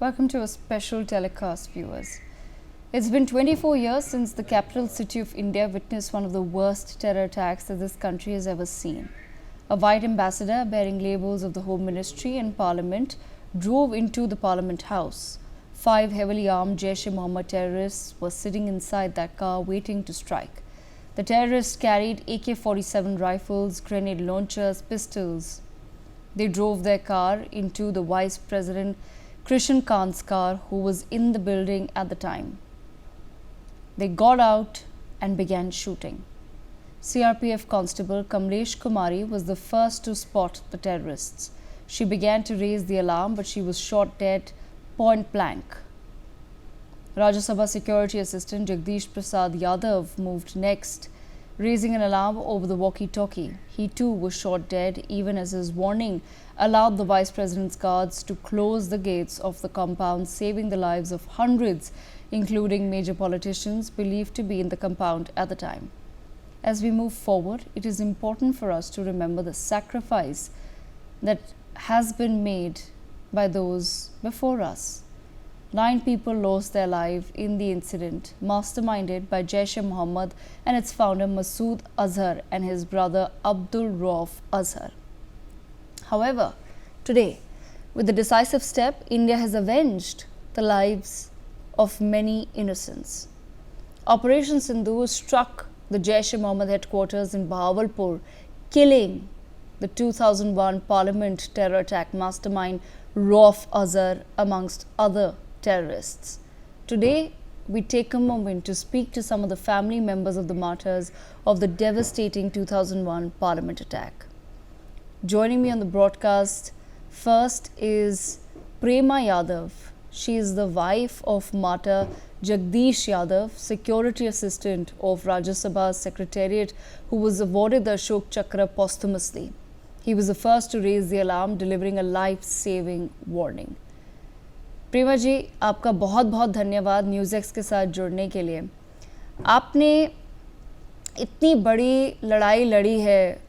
Welcome to a special telecast, viewers. It's been 24 years since the capital city of India witnessed one of the worst terror attacks that this country has ever seen. A white ambassador bearing labels of the Home Ministry and Parliament drove into the Parliament House. 5 heavily armed Jaish-e-Mohammed terrorists were sitting inside that car waiting to strike. The terrorists carried AK-47 rifles, grenade launchers, pistols. They drove their car into the Vice President Krishan Kant's car, who was in the building at the time. They got out and began shooting. CRPF Constable Kamlesh Kumari was the first to spot the terrorists. She began to raise the alarm, but she was shot dead point blank. Rajya Sabha Security Assistant Jagdish Prasad Yadav moved next, raising an alarm over the walkie-talkie. He too was shot dead, even as his warning allowed the Vice President's guards to close the gates of the compound, saving the lives of hundreds, including major politicians believed to be in the compound at the time. As we move forward, it is important for us to remember the sacrifice that has been made by those before us. 9 people lost their lives in the incident, masterminded by Jaish-e-Mohammed and its founder Masood Azhar and his brother Abdul Rauf Azhar. However, today, with the decisive step, India has avenged the lives of many innocents. Operation Sindoor struck the Jaish-e-Mohammed headquarters in Bahawalpur, killing the 2001 Parliament terror attack mastermind Rauf Azhar amongst other terrorists. Today, we take a moment to speak to some of the family members of the martyrs of the devastating 2001 Parliament attack. Joining me on the broadcast first is Prema Yadav. She is the wife of martyr Jagdish Yadav, security assistant of Rajya Sabha Secretariat, who was awarded the Ashok Chakra posthumously. He was the first to raise the alarm, delivering a life-saving warning. प्रेमा जी, आपका बहुत बहुत धन्यवाद news-x के साथ जुड़ने के लिए। आपने इतनी बड़ी लड़ाई लड़ी है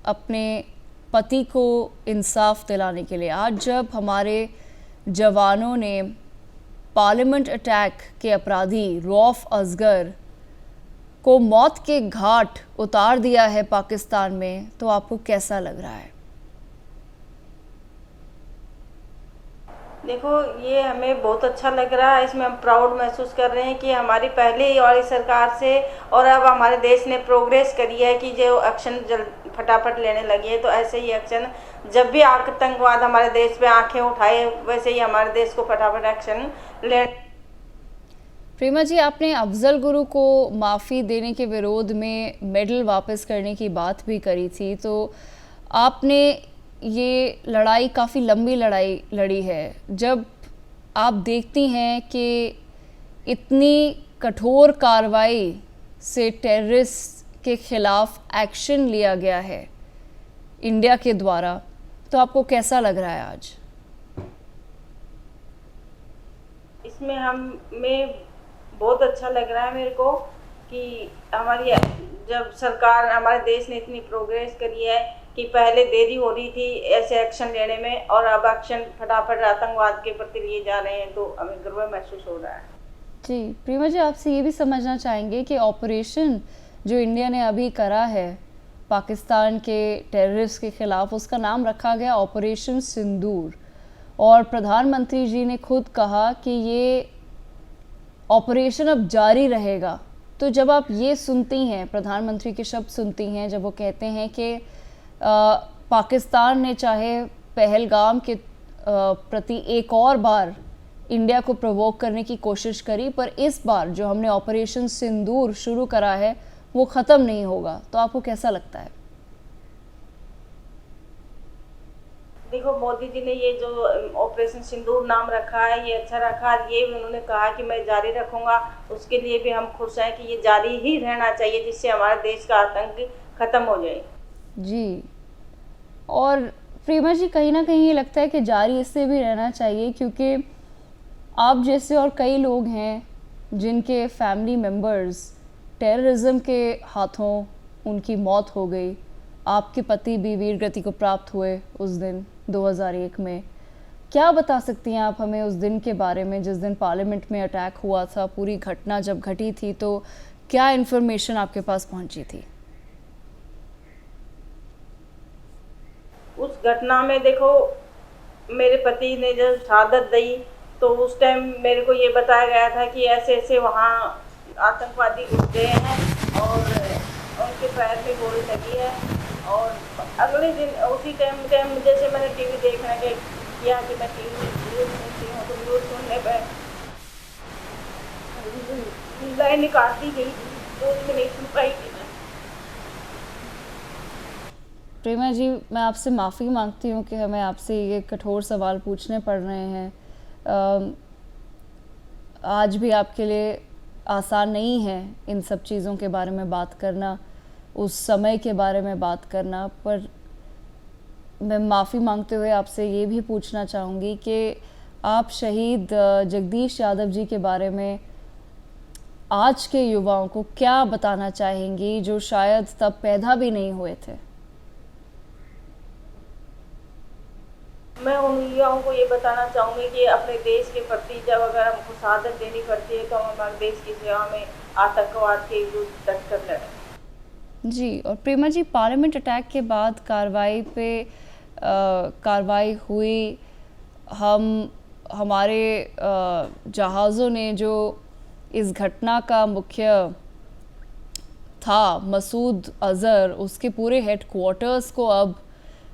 अपने पति को इंसाफ दिलाने के लिए। आज जब हमारे जवानों ने पार्लियामेंट अटैक के अपराधी रऊफ असगर को मौत के घाट उतार दिया है पाकिस्तान में, तो आपको कैसा लग रहा है? देखो, ये हमें बहुत अच्छा लग रहा है। इसमें हम प्राउड महसूस कर रहे हैं कि हमारी पहले वाली सरकार से और अब हमारे देश ने प्रोग्रेस करी है कि जो एक्शन फटाफट लेने लगी है। तो ऐसे ही एक्शन, जब भी आतंकवाद हमारे देश पे आंखें उठाए, वैसे ही हमारे देश को फटाफट एक्शन ले। प्रेमा जी, आपने अफजल गुरु को माफ़ी देने के विरोध में मेडल वापस करने की बात भी करी थी, तो आपने ये लड़ाई काफ़ी लंबी लड़ाई लड़ी है। जब आप देखती हैं कि इतनी कठोर कार्रवाई से टेररिस्ट के खिलाफ एक्शन लिया गया है इंडिया के द्वारा, तो आपको कैसा लग रहा है आज? इसमें हमें बहुत अच्छा लग रहा है मेरे को कि हमारी जब सरकार, हमारे देश ने इतनी प्रोग्रेस करी है कि पहले देरी हो रही थी ऐसे एक्शन लेने में और अब एक्शन फटाफट आतंकवाद के प्रति लिए जा रहे हैं, तो हमें गर्व महसूस हो रहा है। जी प्रेमा जी, आपसे ये भी समझना चाहेंगे कि ऑपरेशन जो इंडिया ने अभी करा है पाकिस्तान के टेररिस्ट के खिलाफ, उसका नाम रखा गया ऑपरेशन सिंदूर, और प्रधानमंत्री जी ने खुद कहा कि ये ऑपरेशन अब जारी रहेगा। तो जब आप ये सुनती हैं, प्रधानमंत्री के शब्द सुनती हैं, जब वो कहते हैं कि पाकिस्तान ने चाहे पहलगाम के प्रति एक और बार इंडिया को प्रोवोक करने की कोशिश करी, पर इस बार जो हमने ऑपरेशन सिंदूर शुरू करा है वो ख़त्म नहीं होगा, तो आपको कैसा लगता है? देखो, मोदी जी ने ये जो ऑपरेशन सिंदूर नाम रखा है, ये अच्छा रखा। ये उन्होंने कहा कि मैं जारी रखूंगा, उसके लिए भी हम खुश हैं कि ये जारी ही रहना चाहिए, जिससे हमारे देश का आतंक खत्म हो जाए। जी, और प्रेमा जी, कहीं ना कहीं ये लगता है कि जारी इससे भी रहना चाहिए क्योंकि आप जैसे और कई लोग हैं जिनके फैमिली मेम्बर्स टेररिज्म के हाथों उनकी मौत हो गई। आपके पति भी वीर गति को प्राप्त हुए उस दिन 2001 में। क्या बता सकती हैं आप हमें उस दिन के बारे में जिस दिन पार्लियामेंट में अटैक हुआ था, पूरी घटना जब घटी थी तो क्या इन्फॉर्मेशन आपके पास पहुंची थी? उस घटना में देखो, मेरे पति ने जब शहादत दी तो उस टाइम मेरे को ये बताया गया था कि ऐसे ऐसे वहाँ आतंकवादी घुस गए हैं और उनके पैर पे गोली लगी है। और अगले दिन उसी टाइम टाइम जैसे मैंने टीवी देखने के किया कि मैं टीवी न्यूज़ सुनती हूँ, तो न्यूज़ सुनने पर लाइन निकालती गई, तो उसमें नहीं सुन पाई थी मैं। प्रेमा जी, मैं आपसे माफ़ी मांगती हूँ कि हमें आपसे ये कठोर सवाल पूछने पड़ रहे हैं। आज भी आपके लिए आसान नहीं है इन सब चीज़ों के बारे में बात करना, उस समय के बारे में बात करना, पर मैं माफ़ी मांगते हुए आपसे ये भी पूछना चाहूँगी कि आप शहीद जगदीश यादव जी के बारे में आज के युवाओं को क्या बताना चाहेंगी जो शायद तब पैदा भी नहीं हुए थे? मैं उन युवाओं को ये बताना चाहूँगी कि अपने देश के प्रति जब अगर हमको शहादत देनी पड़ती है तो हम हमारे देश की सेवा में आतंकवाद के विरुद्ध डट कर लड़ें। जी, और प्रेमा जी, पार्लियामेंट अटैक के बाद कार्रवाई हुई। हमारे जहाज़ों ने जो इस घटना का मुख्य था मसूद अज़हर, उसके पूरे हेडक्वार्टर्स को अब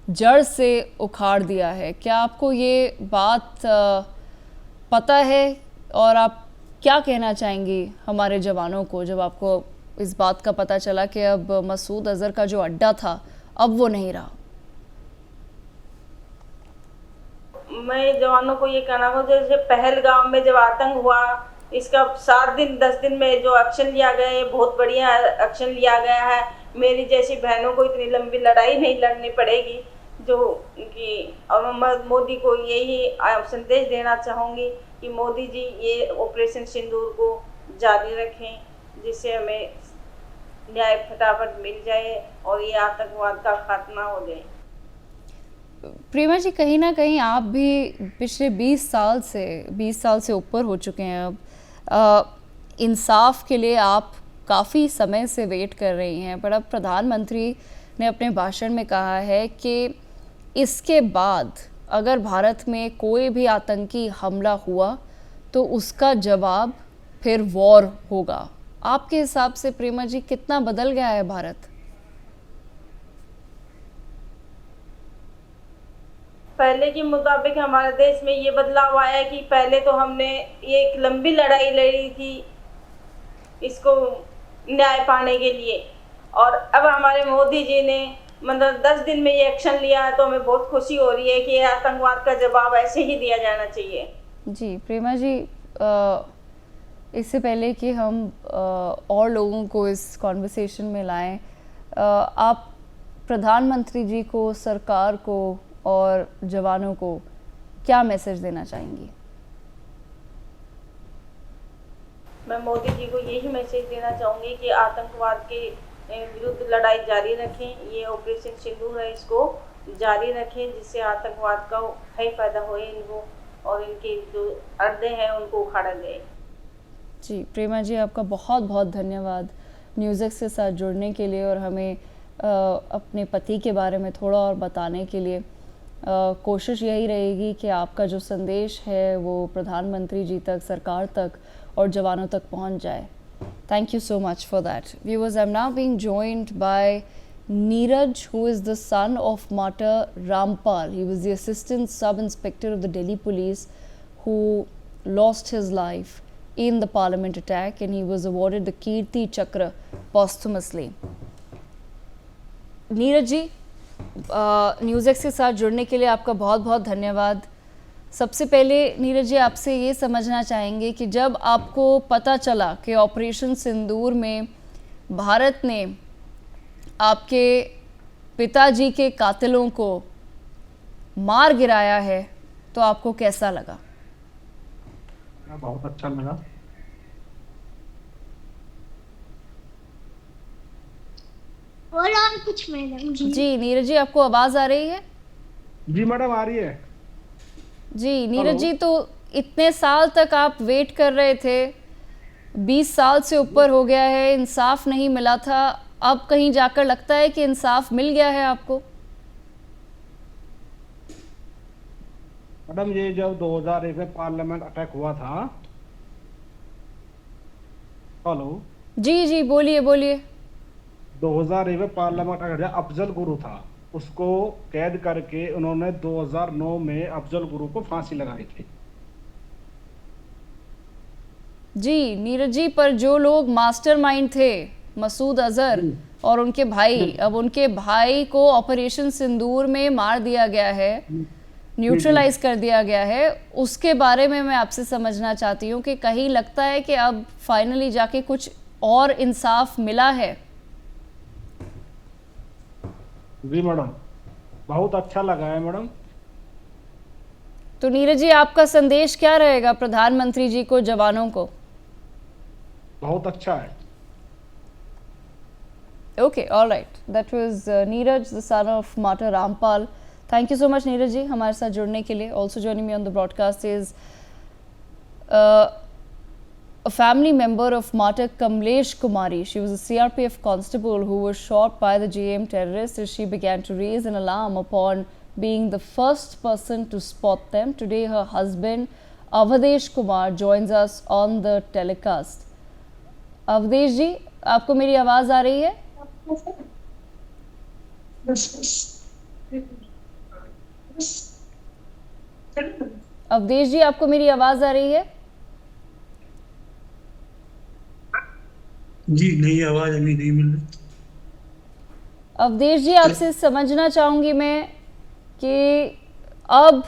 जड़ से उखाड़ दिया है। क्या आपको ये बात पता है और आप क्या कहना चाहेंगी हमारे जवानों को जब आपको इस बात का पता चला कि अब मसूद अज़हर का जो अड्डा था अब वो नहीं रहा? मैं जवानों को ये कहना चाहूँ, जैसे पहलगाम में जब आतंक हुआ, इसका 7 दिन 10 दिन में जो एक्शन लिया गया है, बहुत बढ़िया एक्शन लिया गया है। मेरी जैसी बहनों को इतनी लंबी लड़ाई नहीं लड़नी पड़ेगी। जो कि और मैं मोदी को यही संदेश देना चाहूँगी कि मोदी जी ये ऑपरेशन सिंदूर को जारी रखें, जिससे हमें न्याय फटाफट मिल जाए और ये आतंकवाद का खात्मा हो जाए। प्रेमा जी, कहीं ना कहीं आप भी पिछले 20 साल से ऊपर हो चुके हैं अब, इंसाफ के लिए आप काफ़ी समय से वेट कर रही हैं, पर अब प्रधानमंत्री ने अपने भाषण में कहा है कि इसके बाद अगर भारत में कोई भी आतंकी हमला हुआ तो उसका जवाब फिर वॉर होगा। आपके हिसाब से प्रेमा जी कितना बदल गया है भारत? पहले के मुताबिक हमारे देश में ये बदलाव आया है कि पहले तो हमने ये एक लंबी लड़ाई लड़ी थी इसको न्याय पाने के लिए, और अब हमारे मोदी जी ने मतलब 10 दिन में ये एक्शन लिया है, तो हमें बहुत खुशी हो रही है कि आतंकवाद का जवाब ऐसे ही दिया जाना चाहिए। जी प्रेमा जी, इससे पहले कि हम और लोगों को इस कॉन्वर्सेशन में लाएं, आप प्रधानमंत्री जी को, सरकार को और जवानों को क्या मैसेज देना चाहेंगी? मैं मोदी जी को यही मैसेज देना चाहूँगी कि आतंकवाद के विरुद्ध लड़ाई जारी रखें। ये ऑपरेशन सिंदूर है, इसको जारी रखें, जिससे आतंकवाद का है पैदा होए इनको और इनके जो अड्डे हैं उनको उखाड़ा जाए। जी प्रेमा जी, आपका बहुत बहुत धन्यवाद न्यूज़ के साथ जुड़ने के लिए और हमें अपने पति के बारे में थोड़ा और बताने के लिए। कोशिश यही रहेगी कि आपका जो संदेश है वो प्रधानमंत्री जी तक, सरकार तक और जवानों तक पहुंच जाए। Thank you so much for that. Viewers, I'm now being joined by Neeraj, who is the son of martyr Rampal. He was the assistant sub-inspector of the Delhi police who lost his life in the parliament attack, and he was awarded the Kirti Chakra posthumously. Neeraj ji, NewsX के साथ जुड़ने के लिए आपका बहुत बहुत धन्यवाद। सबसे पहले नीरज जी, आपसे ये समझना चाहेंगे कि जब आपको पता चला कि ऑपरेशन सिंदूर में भारत ने आपके पिताजी के कातिलों को मार गिराया है, तो आपको कैसा लगा? बहुत अच्छा लगा। और कुछ मैडम जी। जी नीरज जी, आपको आवाज़ आ रही है? जी मैडम, आ रही है। जी नीरज जी, तो इतने साल तक आप वेट कर रहे थे, 20 साल से ऊपर हो गया है, इंसाफ नहीं मिला था, अब कहीं जाकर लगता है कि इंसाफ मिल गया है आपको? मैडम ये जब 2001 में पार्लियामेंट अटैक हुआ था। हेलो। जी जी, बोलिए बोलिए। 2001 में पार्लियामेंट अटैक, अफजल गुरु था, उसको कैद करके उन्होंने 2009 में अफजल गुरु को फांसी लगाई थी। जी नीरज जी, पर जो लोग मास्टरमाइंड थे, मसूद अजहर जी और उनके भाई, जी अब उनके भाई को ऑपरेशन सिंदूर में मार दिया गया है, जी जी। न्यूट्रलाइज कर दिया गया है। उसके बारे में मैं आपसे समझना चाहती हूँ कि कहीं लगता है कि अब फाइनली जाके कुछ और इंसाफ मिला है? जी मैडम, बहुत अच्छा लगा है मैडम। तो नीरज जी, आपका संदेश क्या रहेगा प्रधानमंत्री जी को, जवानों को? बहुत अच्छा है। Okay, all right. That was Neeraj, the son of Martyr Rampal. Thank you so much, Neeraj ji, हमारे साथ जुड़ने के लिए. Also joining me on the broadcast is uh, a family member of Martyr Kamlesh Kumari. She was a CRPF constable who was shot by the JM terrorists as she began to raise an alarm upon being the first person to spot them. Today, her husband Avdesh Kumar joins us on the telecast. Avdesh ji, आपको मेरी आवाज़ आ रही है? अवधेश जी, आपको मेरी आवाज आ रही है? जी नहीं, आवाज अभी नहीं मिल रही। अवधेश जी, आपसे समझना चाहूंगी मैं कि अब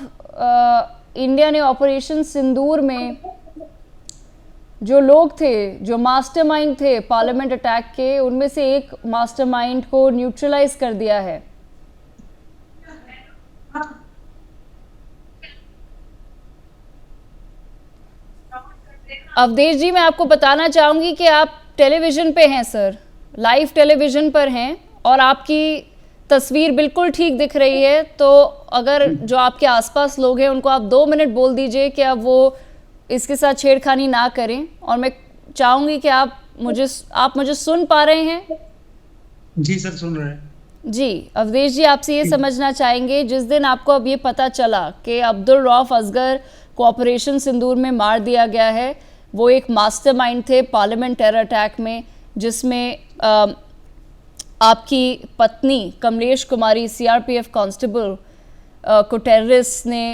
इंडिया ने ऑपरेशन सिंदूर में जो लोग थे, जो मास्टरमाइंड थे पार्लियामेंट अटैक के, उनमें से एक मास्टरमाइंड को न्यूट्रलाइज कर दिया है। अवधेश जी, मैं आपको बताना चाहूंगी कि आप टेलीविजन पे हैं सर, लाइव टेलीविजन पर हैं और आपकी तस्वीर बिल्कुल ठीक दिख रही है। तो अगर जो आपके आसपास लोग हैं उनको आप 2 मिनट बोल दीजिए कि अब वो इसके साथ छेड़खानी ना करें, और मैं चाहूंगी कि आप मुझे सुन पा रहे हैं? जी सर, सुन रहे हैं। जी अवधेश जी, आपसे ये समझना चाहेंगे, जिस दिन आपको अब ये पता चला कि अब्दुल रऊफ असगर को ऑपरेशन सिंदूर में मार दिया गया है, वो एक मास्टरमाइंड थे पार्लियामेंट टेरर अटैक में, जिसमें आपकी पत्नी कमलेश कुमारी सीआरपीएफ कांस्टेबल को टेररिस्ट ने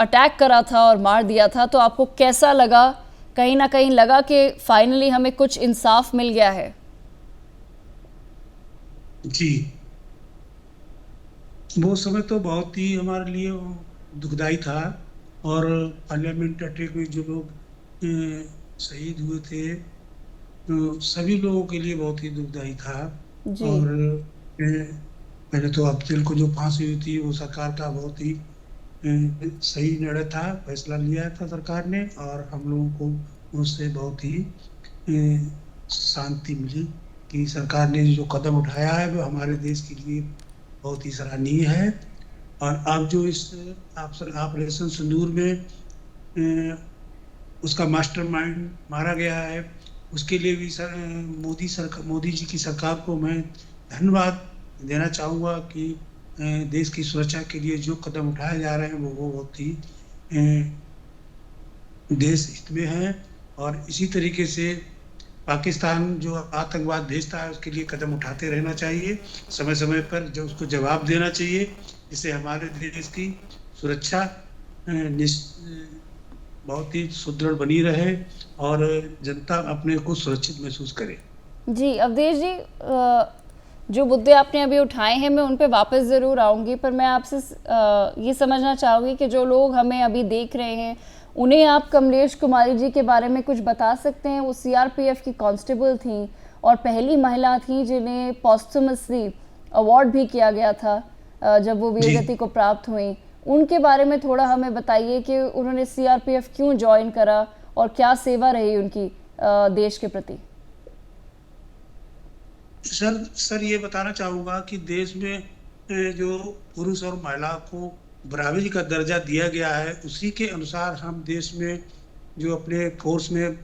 अटैक करा था और मार दिया था, तो आपको कैसा लगा? कहीं ना कहीं लगा कि फाइनली हमें कुछ इंसाफ मिल गया है? जी, वो समय तो बहुत ही हमारे लिए दुखदाई था, और पार्लियामेंट अटैक में जो लोग शहीद हुए थे, तो सभी लोगों के लिए बहुत ही दुखदाई था। जी और पहले तो अफजल को जो फांसी हुई थी, वो सरकार का बहुत ही सही निर्णय था, फैसला लिया था सरकार ने, और हम लोगों को उससे बहुत ही शांति मिली कि सरकार ने जो कदम उठाया है वो हमारे देश के लिए बहुत ही सराहनीय है। और अब जो इस ऑपरेशन सिंदूर में उसका मास्टरमाइंड मारा गया है, उसके लिए भी मोदी जी की सरकार को मैं धन्यवाद देना चाहूँगा कि देश की सुरक्षा के लिए जो कदम उठाए जा रहे हैं वो बहुत ही देश हित में है। और इसी तरीके से पाकिस्तान जो आतंकवाद भेजता है उसके लिए कदम उठाते रहना चाहिए, समय समय पर जो उसको जवाब देना चाहिए, जिससे हमारे देश की सुरक्षा बहुत ही सुदृढ़ बनी रहे और जनता अपने को सुरक्षित महसूस करे। जी अवधेश जी, जो मुद्दे आपने अभी उठाए हैं मैं उन पे वापस ज़रूर आऊँगी, पर मैं आपसे ये समझना चाहूँगी कि जो लोग हमें अभी देख रहे हैं उन्हें आप कमलेश कुमारी जी के बारे में कुछ बता सकते हैं? वो सीआरपीएफ की कांस्टेबल थी और पहली महिला थी जिन्हें पॉस्टमसली अवार्ड भी किया गया था जब वो वीरगति को प्राप्त हुई। उनके बारे में थोड़ा हमें बताइए कि उन्होंने सीआरपीएफ क्यों ज्वाइन करा और क्या सेवा रही उनकी देश के प्रति? सर ये बताना चाहूँगा कि देश में जो पुरुष और महिला को बराबरी का दर्जा दिया गया है, उसी के अनुसार हम देश में जो अपने फोर्स में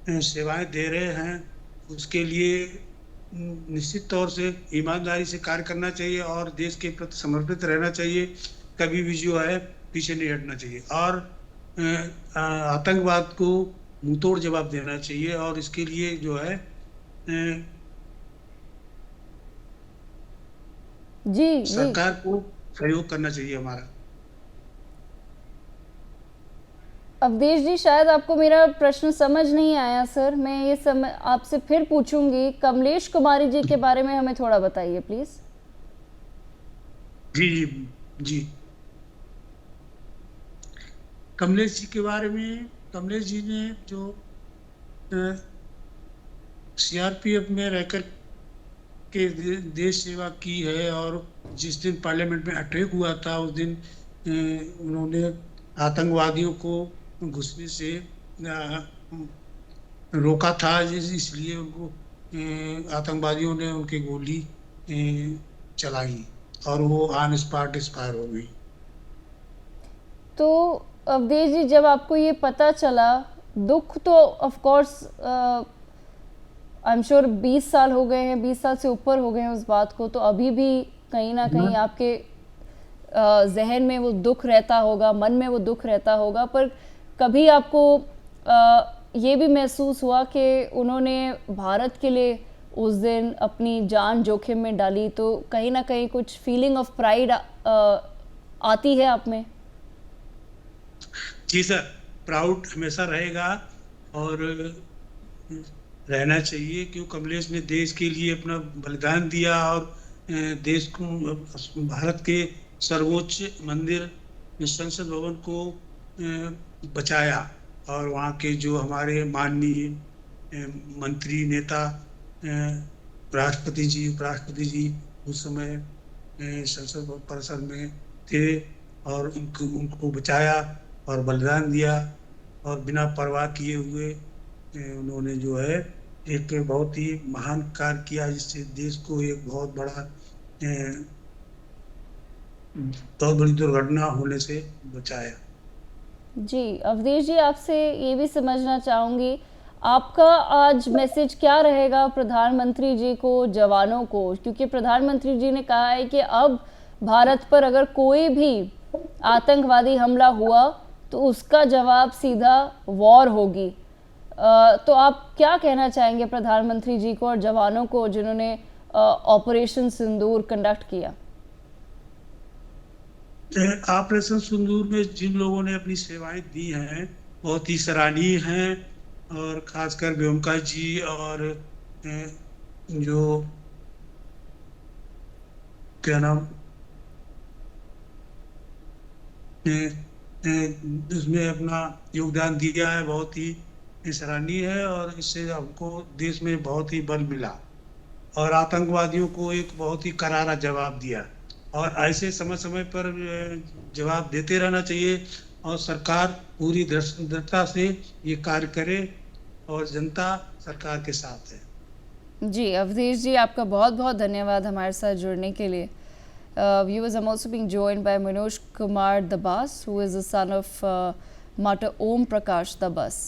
सेवाएं दे रहे हैं, उसके लिए निश्चित तौर से ईमानदारी से कार्य करना चाहिए और देश के प्रति समर्पित रहना चाहिए। कभी भी जो है पीछे नहीं हटना चाहिए और आतंकवाद को मुंहतोड़ जवाब देना चाहिए और इसके लिए जो है जी जी सरकार को सहयोग करना चाहिए हमारा। अवधेश जी, शायद आपको मेरा प्रश्न समझ नहीं आया सर। मैं ये आपसे फिर पूछूंगी। कमलेश कुमारी जी के बारे में हमें थोड़ा बताइए प्लीज। जी जी जी, कमलेश जी के बारे में, कमलेश जी ने जो सीआरपीएफ में रहकर के देश सेवा की है और जिस दिन पार्लियामेंट में अटैक हुआ था उस दिन उन्होंने आतंकवादियों को घुसने से रोका था, इसलिए उनको आतंकवादियों ने उनकी गोली चलाई और वो ऑन स्पॉट एक्सपायर हो गई। तो अवधेश जी, जब आपको ये पता चला, दुख तो of course I am sure 20 साल हो गए हैं, 20 साल से ऊपर हो गए हैं उस बात को, तो अभी भी कहीं ना कहीं आपके जहन में वो दुख रहता होगा, मन में वो दुख रहता होगा। पर कभी आपको ये भी महसूस हुआ कि उन्होंने भारत के लिए उस दिन अपनी जान जोखिम में डाली, तो कहीं ना कहीं कुछ फीलिंग ऑफ प्राइड आती है आप में? जी सर, प्राउड हमेशा रहेगा और रहना चाहिए, क्यों कमलेश ने देश के लिए अपना बलिदान दिया और देश को, भारत के सर्वोच्च मंदिर संसद भवन को बचाया और वहाँ के जो हमारे माननीय मंत्री नेता राष्ट्रपति जी, उपराष्ट्रपति जी उस समय संसद परिसर में थे और उनको बचाया और बलिदान दिया और बिना परवाह किए हुए उन्होंने जो है एक बहुत ही महान कार्य किया, जिससे देश को एक बहुत बड़ी दुर्घटना होने से बचाया। जी अवधेश जी, आपसे ये भी समझना चाहूँगी, आपका आज मैसेज क्या रहेगा प्रधानमंत्री जी को, जवानों को? क्योंकि प्रधानमंत्री जी ने कहा है कि अब भारत पर अगर कोई भी आतंकवादी हमला हुआ तो उसका जवाब सीधा वॉर होगी। तो आप क्या कहना चाहेंगे प्रधानमंत्री जी को और जवानों को जिन्होंने ऑपरेशन सिंदूर कंडक्ट किया? ऑपरेशन सिंदूर में जिन लोगों ने अपनी सेवाएं दी हैं बहुत ही सराहनीय हैं और खासकर व्योमका जी और जो क्या नाम उसमें अपना योगदान दिया है, बहुत ही सराहनीय है और इससे हमको देश में बहुत ही बल मिला और आतंकवादियों को एक बहुत ही करारा जवाब दिया और ऐसे समय समय पर जवाब देते रहना चाहिए और सरकार पूरी दृढ़ता से ये कार्य करे और जनता सरकार के साथ है। जी अवधेश जी, आपका बहुत बहुत धन्यवाद हमारे साथ जुड़ने के लिए। Viewers, I'm also being joined by Manoj Kumar Dabas, who is the son of Martyr Om Prakash Dabas.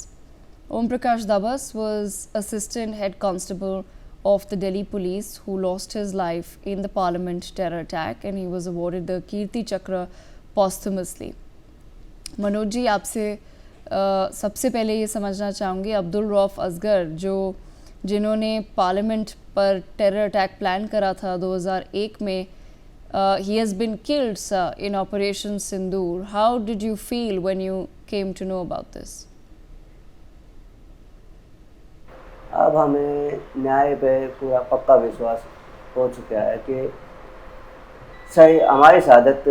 Om Prakash Dabas was Assistant Head Constable of the Delhi Police who lost his life in the Parliament terror attack, and he was awarded the Kirti Chakra posthumously. Manoj ji, आपसे सबसे पहले ये समझना चाहूँगी, अब्दुल रऊफ असगर जिन्होंने parliament पर terror attack plan करा था 2001 में, he has been killed, sir, in Operation Sindoor. How did you feel when you came to know about this? अब हमें न्याय पे पूरा पक्का विश्वास हो चुका है कि सही हमारी शहादत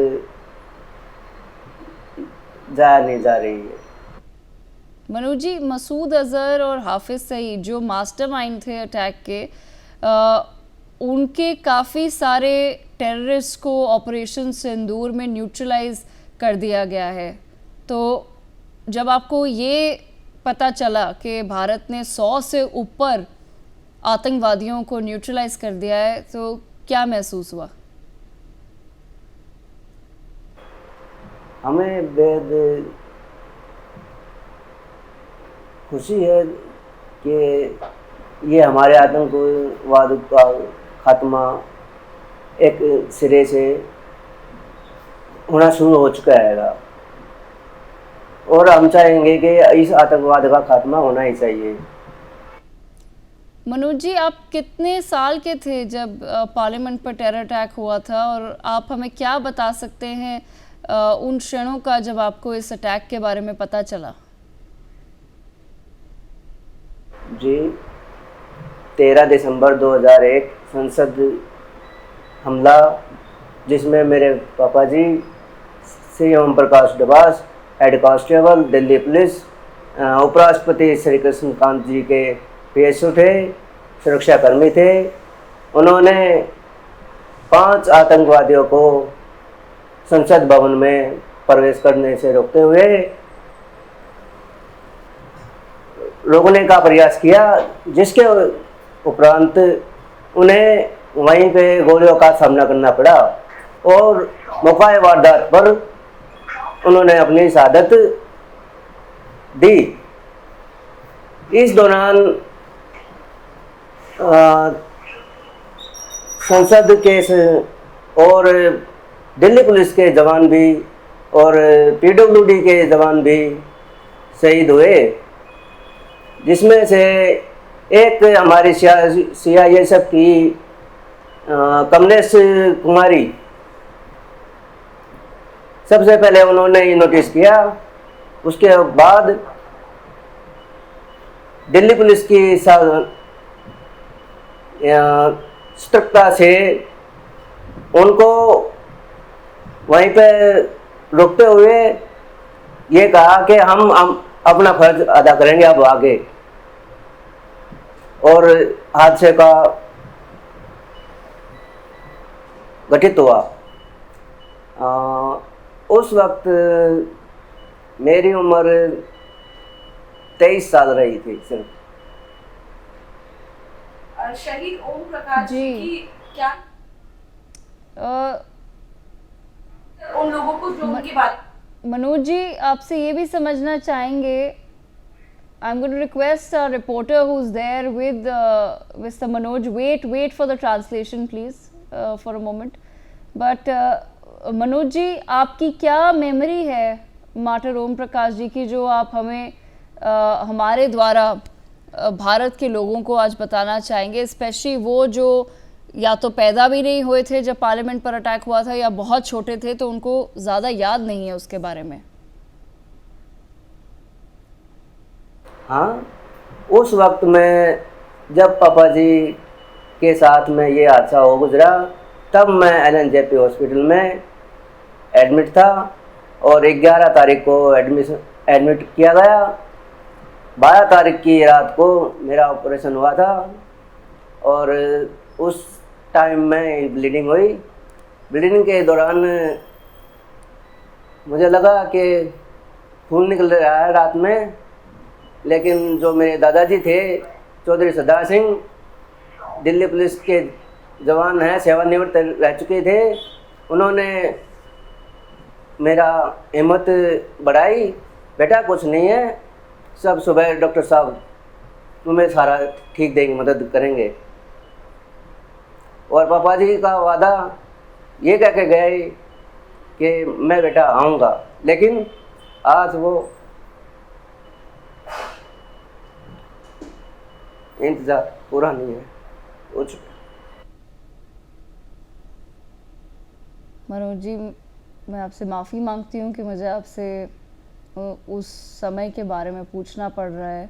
जाया नहीं जा रही है। मनोज जी, मसूद अजहर और हाफिज सईद जो मास्टरमाइंड थे अटैक के, उनके काफ़ी सारे टेररिस्ट को ऑपरेशन सिंदूर में न्यूट्रलाइज कर दिया गया है। तो जब आपको ये पता चला कि भारत ने 100 से ऊपर आतंकवादियों को न्यूट्रलाइज कर दिया है, तो क्या महसूस हुआ? हमें बेहद खुशी है कि ये हमारे आतंकवाद का खात्मा एक सिरे से होना शुरू हो चुका है और हम चाहेंगे कि इस आतंकवाद का खात्मा होना ही चाहिए। मनोज जी, आप कितने साल के थे जब पार्लियामेंट पर टेरर अटैक हुआ था, और आप हमें क्या बता सकते हैं उन क्षणों का जब आपको इस अटैक के बारे में पता चला? जी, 13 दिसंबर 2001 संसद हमला, जिसमें मेरे पापा ji Shri Om Prakash Dabas, head constable Delhi police, उपराष्ट्रपति श्री कृष्णकांत जी के पीएसओ थे, सुरक्षाकर्मी थे। उन्होंने 5 आतंकवादियों को संसद भवन में प्रवेश करने से रोकते हुए रोकने का प्रयास किया, जिसके उपरांत उन्हें वहीं पे गोलियों का सामना करना पड़ा और मौका वारदात पर उन्होंने अपनी शहादत दी। इस दौरान संसद के और दिल्ली पुलिस के जवान भी और पीडब्ल्यूडी के जवान भी शहीद हुए, जिसमें से एक हमारी सीआईएसएफ की कमलेश कुमारी सबसे पहले उन्होंने ये नोटिस किया। उसके बाद दिल्ली पुलिस की सतर्कता से उनको वहीं पे रोकते हुए ये कहा कि हम अपना फर्ज अदा करेंगे अब आगे, और हादसे का घटित हुआ। उस वक्त मेरी उम्र 23 साल रही थी सिर्फ। शहीद ओम प्रकाश जी की क्या उन लोगों को जो उनकी बात। मनोज जी, आपसे ये भी समझना चाहेंगे, I am going to request a reporter who is there with mister Manoj, wait for the translation please for a moment. But Manoj ji, आपकी क्या मेमोरी है मार्टर ओम प्रकाश जी की, जो आप हमें हमारे द्वारा भारत के लोगों को आज बताना चाहेंगे, स्पेशली वो जो या तो पैदा भी नहीं हुए थे जब पार्लियामेंट पर अटैक हुआ था, या बहुत छोटे थे तो उनको ज़्यादा याद नहीं है उसके बारे में? हाँ, उस वक्त में जब पापा जी के साथ में ये हादसा हो गुजरा, तब मैं LNJP हॉस्पिटल में एडमिट था और 11 तारीख को एडमिट किया गया। 12 तारीख की रात को मेरा ऑपरेशन हुआ था और उस टाइम में ब्लीडिंग हुई। ब्लीडिंग के दौरान मुझे लगा कि खून निकल रहा है रात में, लेकिन जो मेरे दादाजी थे चौधरी सरदार सिंह, दिल्ली पुलिस के जवान हैं, सेवानिवृत्त रह चुके थे, उन्होंने मेरा हिम्मत बढ़ाई। बेटा कुछ नहीं है, सब सुबह डॉक्टर साहब तुम्हें सारा ठीक देंगे, मदद करेंगे। और पापा जी का वादा ये कह के गए कि मैं बेटा आऊँगा, लेकिन आज वो इंतज़ार पूरा नहीं है, हो चुका। मनोज जी, मैं आपसे माफ़ी मांगती हूँ कि मुझे आपसे उस समय के बारे में पूछना पड़ रहा है,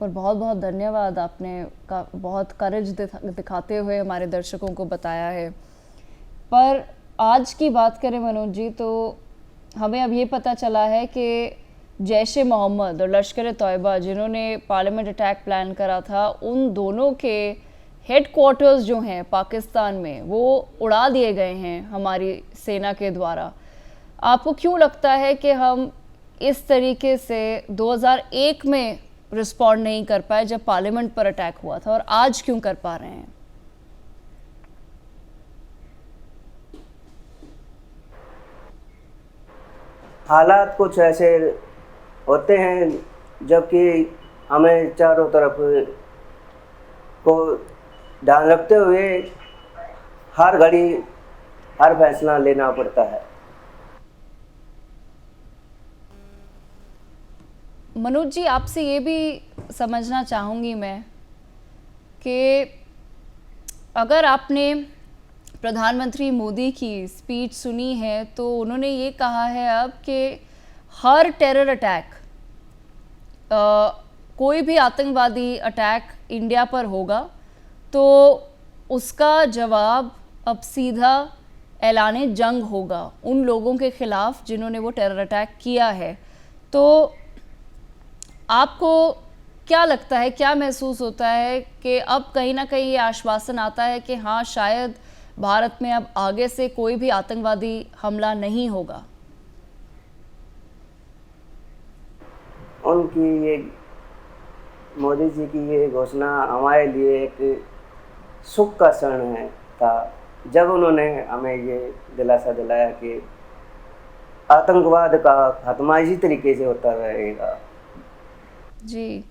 पर बहुत बहुत धन्यवाद, आपने बहुत करेज दिखाते हुए हमारे दर्शकों को बताया है। पर आज की बात करें मनोज जी, तो हमें अब ये पता चला है कि जैश-ए मोहम्मद और लश्कर-ए-तौयबा, जिन्होंने पार्लियामेंट अटैक प्लान करा था, उन दोनों के हेडक्वार्टर्स जो हैं पाकिस्तान में, वो उड़ा दिए गए हैं हमारी सेना के द्वारा। आपको क्यों लगता है कि हम इस तरीके से 2001 में रिस्पॉन्ड नहीं कर पाए जब पार्लियामेंट पर अटैक हुआ था, और आज क्यों कर पा रहे हैं? हालात कुछ ऐसे होते हैं जबकि हमें चारों तरफ को ध्यान रखते हुए हर घड़ी हर फैसला लेना पड़ता है। मनोज जी, आपसे ये भी समझना चाहूँगी मैं कि अगर आपने प्रधानमंत्री मोदी की स्पीच सुनी है तो उन्होंने ये कहा है अब कि हर टेरर अटैक, कोई भी आतंकवादी अटैक इंडिया पर होगा तो उसका जवाब अब सीधा ऐलान जंग होगा उन लोगों के ख़िलाफ़ जिन्होंने वो टेरर अटैक किया है। तो आपको क्या लगता है, क्या महसूस होता है कि अब कहीं ना कहीं ये आश्वासन आता है कि हाँ, शायद भारत में अब आगे से कोई भी आतंकवादी हमला नहीं होगा? उनकी ये मोदी जी की ये घोषणा हमारे लिए एक सुख का क्षण है था, जब उन्होंने हमें ये दिलासा दिलाया कि आतंकवाद का खात्मा इसी तरीके से होता रहेगा। जी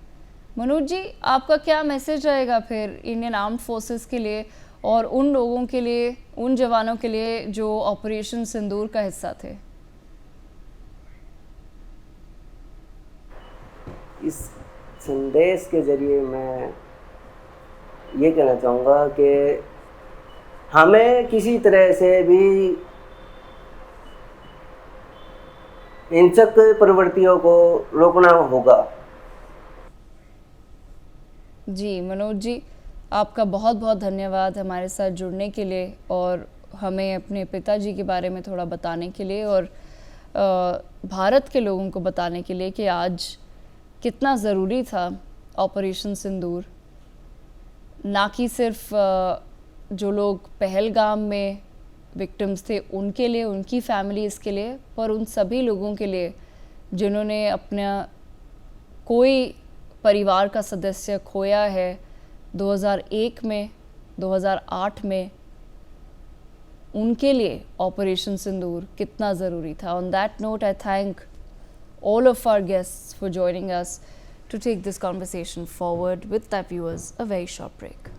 मनोज जी, आपका क्या मैसेज रहेगा फिर इंडियन आर्म्ड फोर्सेस के लिए और उन लोगों के लिए, उन जवानों के लिए जो ऑपरेशन सिंदूर का हिस्सा थे? इस संदेश के जरिए मैं ये कहना चाहूँगा कि हमें किसी तरह से भी हिंसक प्रवृत्तियों को रोकना होगा। जी मनोज जी, आपका बहुत बहुत धन्यवाद हमारे साथ जुड़ने के लिए और हमें अपने पिताजी के बारे में थोड़ा बताने के लिए और भारत के लोगों को बताने के लिए कि आज कितना ज़रूरी था ऑपरेशन सिंदूर। ना कि सिर्फ जो लोग पहलगाम में विक्टिम्स थे उनके लिए, उनकी फैमिलीज़ के लिए, पर उन सभी लोगों के लिए जिन्होंने अपना कोई परिवार का सदस्य खोया है 2001 में, 2008 में, उनके लिए ऑपरेशन सिंदूर कितना ज़रूरी था। On that note, I thank all of our guests for joining us to take this conversation forward. With that, viewers, a very short break.